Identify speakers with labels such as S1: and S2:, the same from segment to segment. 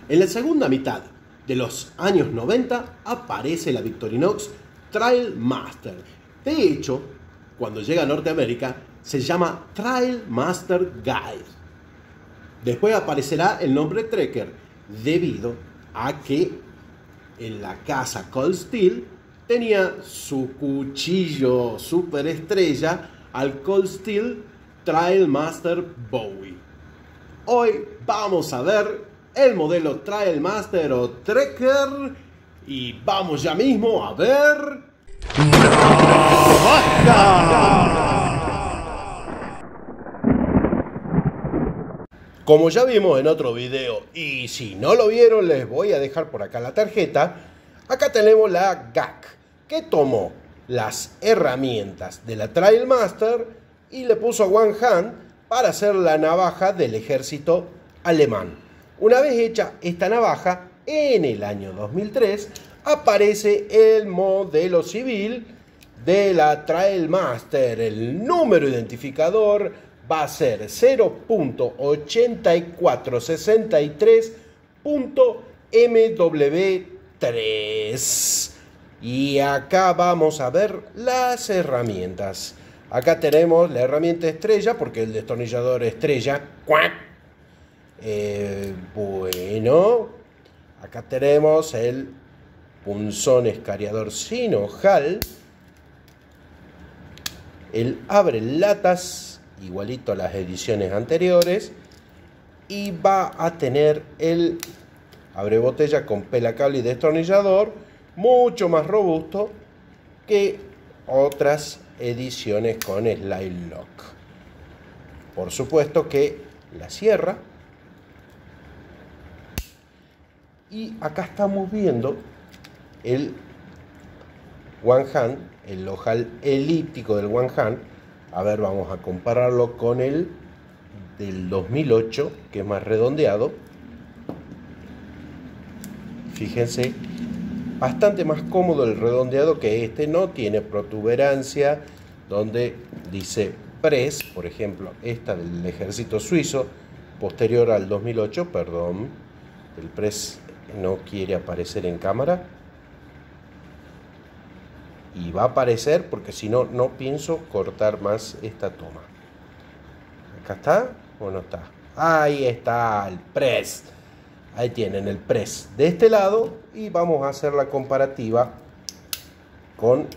S1: En la segunda mitad de los años 90 aparece la Victorinox Trailmaster. De hecho, cuando llega a Norteamérica se llama Trailmaster Guide. Después aparecerá el nombre Trekker debido a que en la casa Cold Steel tenía su cuchillo superestrella al Cold Steel Trailmaster Bowie. Hoy vamos a ver el modelo Trailmaster o Trekker y vamos ya mismo a ver Como ya vimos en otro video, y si no lo vieron les voy a dejar por acá la tarjeta. Acá tenemos la GAC, que tomó las herramientas de la Trailmaster y le puso One Hand para hacer la navaja del ejército alemán. Una vez hecha esta navaja, en el año 2003 aparece el modelo civil de la Trailmaster. El número identificador va a ser 0.8463.MW3. Y acá vamos a ver las herramientas. Acá tenemos la herramienta estrella, porque el destornillador estrella. Bueno, acá tenemos el punzón escariador sin ojal. El abre latas, igualito a las ediciones anteriores, y va a tener el abre botella con pelacable y destornillador, mucho más robusto que otras ediciones con slide lock. Por supuesto que la cierra, y acá estamos viendo el One Hand, el ojal elíptico del One Hand. A ver, vamos a compararlo con el del 2008, que es más redondeado. Fíjense, bastante más cómodo el redondeado que este. No tiene protuberancia donde dice press, por ejemplo, esta del ejército suizo, posterior al 2008, perdón, el press no quiere aparecer en cámara. Y va a aparecer porque si no, no pienso cortar más esta toma. ¿Acá está o no está? Ahí está el press. Ahí tienen el press de este lado y vamos a hacer la comparativa con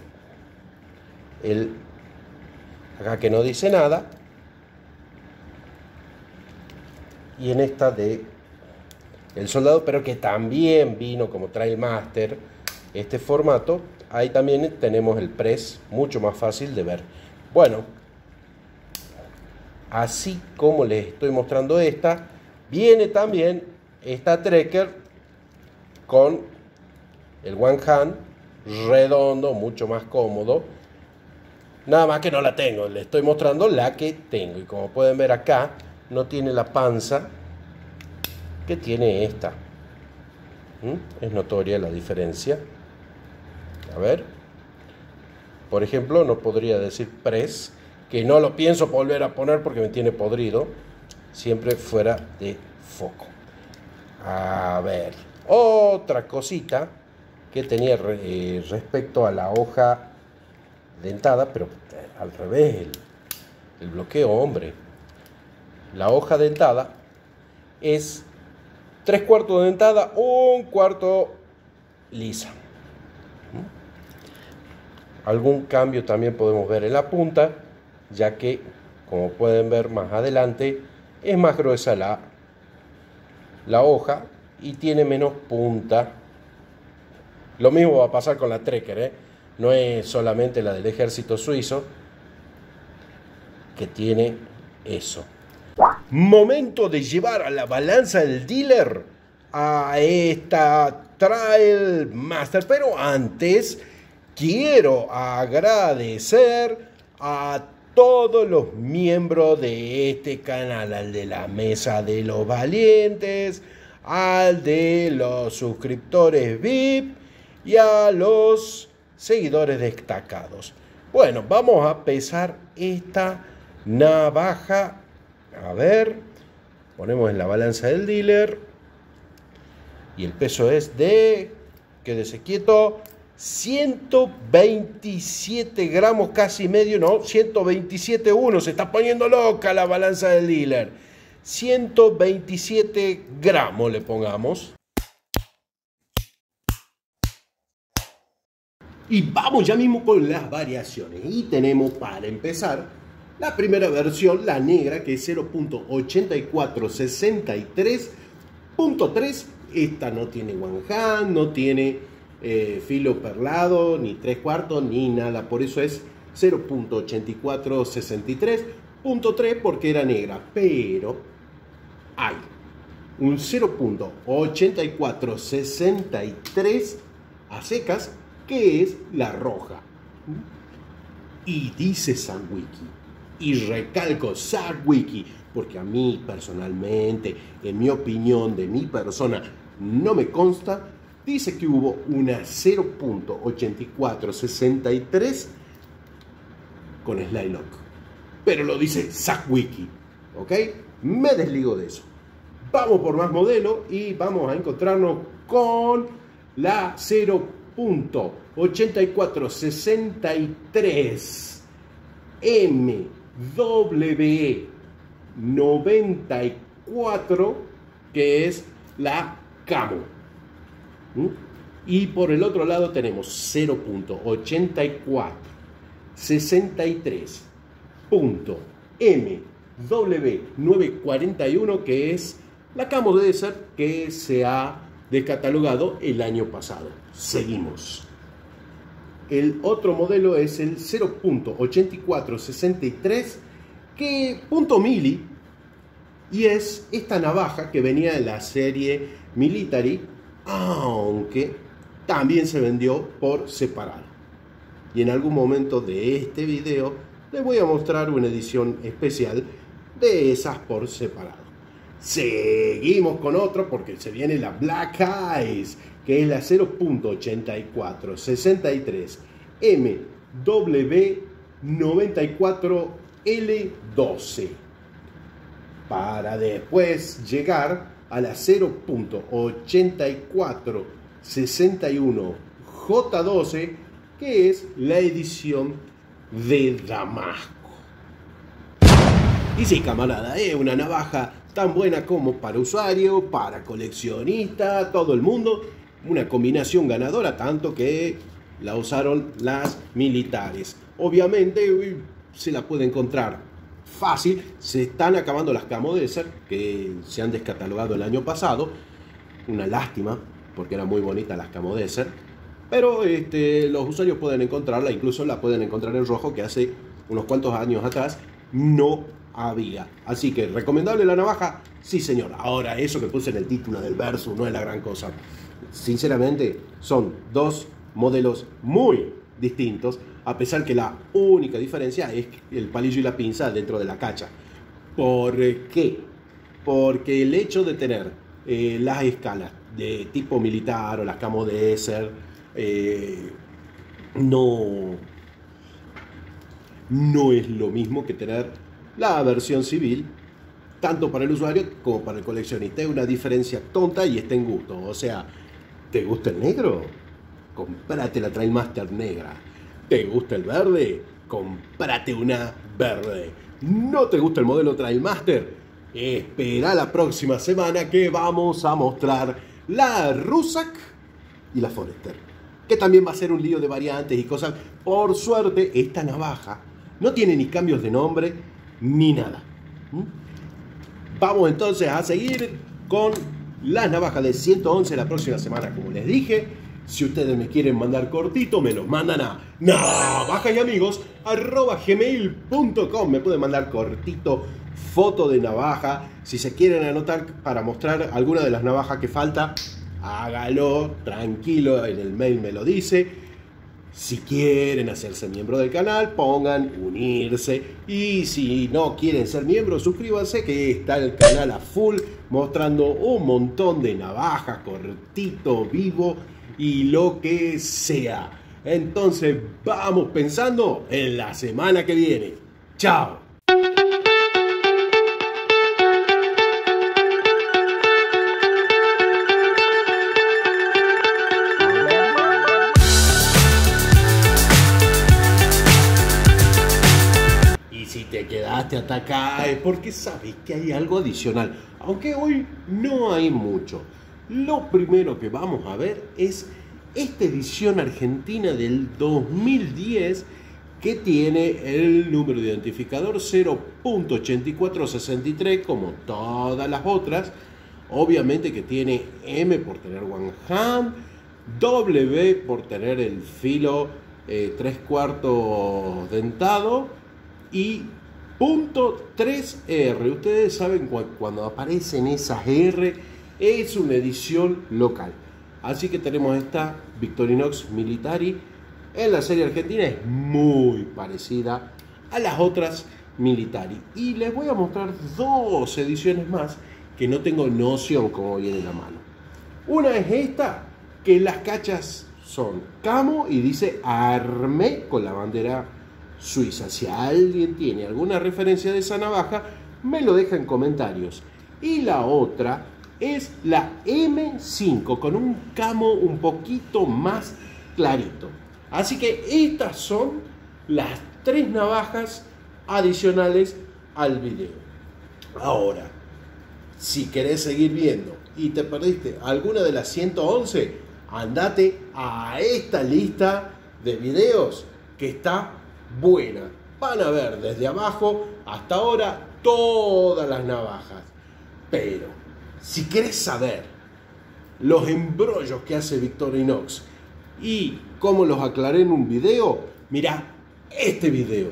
S1: el acá que no dice nada y en esta de el soldado, pero que también vino como Trailmaster este formato. Ahí también tenemos el press, mucho más fácil de ver. Bueno, así como les estoy mostrando esta, viene también esta Trekker con el One Hand redondo, mucho más cómodo. Nada más que no la tengo, les estoy mostrando la que tengo. Y como pueden ver acá, no tiene la panza que tiene esta. Es notoria la diferencia. A ver, por ejemplo, no podría decir press, que no lo pienso volver a poner porque me tiene podrido, siempre fuera de foco. A ver, otra cosita que tenía respecto a la hoja dentada, pero al revés, el bloqueo, hombre. La hoja dentada es 3/4 dentada, 1/4 lisa. Algún cambio también podemos ver en la punta, ya que, como pueden ver más adelante, es más gruesa la hoja y tiene menos punta. Lo mismo va a pasar con la Trekker, no es solamente la del ejército suizo que tiene eso. Momento de llevar a la balanza del dealer a esta Trailmaster, pero antes quiero agradecer a todos los miembros de este canal, al de la Mesa de los Valientes, al de los suscriptores VIP y a los seguidores destacados. Bueno, vamos a pesar esta navaja. A ver, ponemos en la balanza del dealer. Y el peso es de, quédese quieto, 127 gramos, casi medio, no, 127,1. Se está poniendo loca la balanza del dealer. 127 gramos le pongamos. Y vamos ya mismo con las variaciones. Y tenemos para empezar la primera versión, la negra, que es 0.8463.3. Esta no tiene one hand, no tiene filo perlado, ni 3/4, ni nada. Por eso es 0.8463.3, porque era negra. Pero hay un 0.8463 a secas, que es la roja. Y dice SunWiki, y recalco SunWiki, porque a mí personalmente, en mi opinión, de mi persona, no me consta, dice que hubo una 0.8463 con Slide Lock. Pero lo dice SunWiki, ¿ok? Me desligo de eso. Vamos por más modelo y vamos a encontrarnos con la 0.8463 MW94, que es la Camo. Y por el otro lado tenemos 0.8463.MW941, que es la Camo Desert, que se ha descatalogado el año pasado. Seguimos. El otro modelo es el 0.8463, que punto mili, y es esta navaja que venía en la serie Military, aunque también se vendió por separado. Y en algún momento de este video les voy a mostrar una edición especial de esas por separado. Seguimos con otro porque se viene la Black Eyes, que es la 0.8463 MW94L12, para después llegar a la 0.8461 J12, que es la edición de Damasco. Y sí, camarada, es una navaja tan buena como para usuario, para coleccionista, todo el mundo. Una combinación ganadora, tanto que la usaron las militares. Obviamente se la puede encontrar fácil. Se están acabando las Camo Desert, que se han descatalogado el año pasado. Una lástima, porque eran muy bonitas las Camo Desert. Pero los usuarios pueden encontrarla, incluso la pueden encontrar en rojo, que hace unos cuantos años atrás no había. Así que, ¿recomendable la navaja? Sí, señor. Ahora, eso que puse en el título del verso no es la gran cosa. Sinceramente, son dos modelos muy distintos, a pesar que la única diferencia es el palillo y la pinza dentro de la cacha. ¿Por qué? Porque el hecho de tener las escalas de tipo militar o las Camo Desert no es lo mismo que tener la versión civil, tanto para el usuario como para el coleccionista. Es una diferencia tonta y está en gusto. O sea, ¿te gusta el negro? Comprate la Trailmaster negra. ¿Te gusta el verde? Comprate una verde. ¿No te gusta el modelo Trailmaster? Espera la próxima semana que vamos a mostrar la Rusak y la Forester, que también va a ser un lío de variantes y cosas. Por suerte, esta navaja no tiene ni cambios de nombre ni nada. Vamos entonces a seguir con las navajas de 111 la próxima semana. Como les dije, si ustedes me quieren mandar cortito, me los mandan a navajasamigos@gmail.com. Me pueden mandar cortito, foto de navaja. Si se quieren anotar para mostrar alguna de las navajas que falta, hágalo tranquilo, en el mail me lo dice. Si quieren hacerse miembro del canal, pongan unirse. Y si no quieren ser miembros, suscríbanse, que está el canal a full mostrando un montón de navajas, cortito, vivo y lo que sea. Entonces vamos pensando en la semana que viene. ¡Chao! te ataca es porque sabes que hay algo adicional, aunque hoy no hay mucho. Lo primero que vamos a ver es esta edición argentina del 2010 que tiene el número de identificador 0.8463 como todas las otras. Obviamente que tiene M por tener one hand, W por tener el filo 3/4 dentado y .3R. Ustedes saben cuando aparecen esas R es una edición local. Así que tenemos esta Victorinox Militari en la serie argentina, es muy parecida a las otras Militari. Y les voy a mostrar dos ediciones más que no tengo noción cómo viene la mano. Una es esta, que las cachas son camo y dice Armé con la bandera suiza. Si alguien tiene alguna referencia de esa navaja, me lo deja en comentarios. Y la otra es la M5 con un camo un poquito más clarito. Así que estas son las tres navajas adicionales al video. Ahora, si querés seguir viendo y te perdiste alguna de las 111, andate a esta lista de videos que está buena. Van a ver desde abajo hasta ahora todas las navajas. Pero si querés saber los embrollos que hace Victorinox y cómo los aclaré en un video, mirá este video.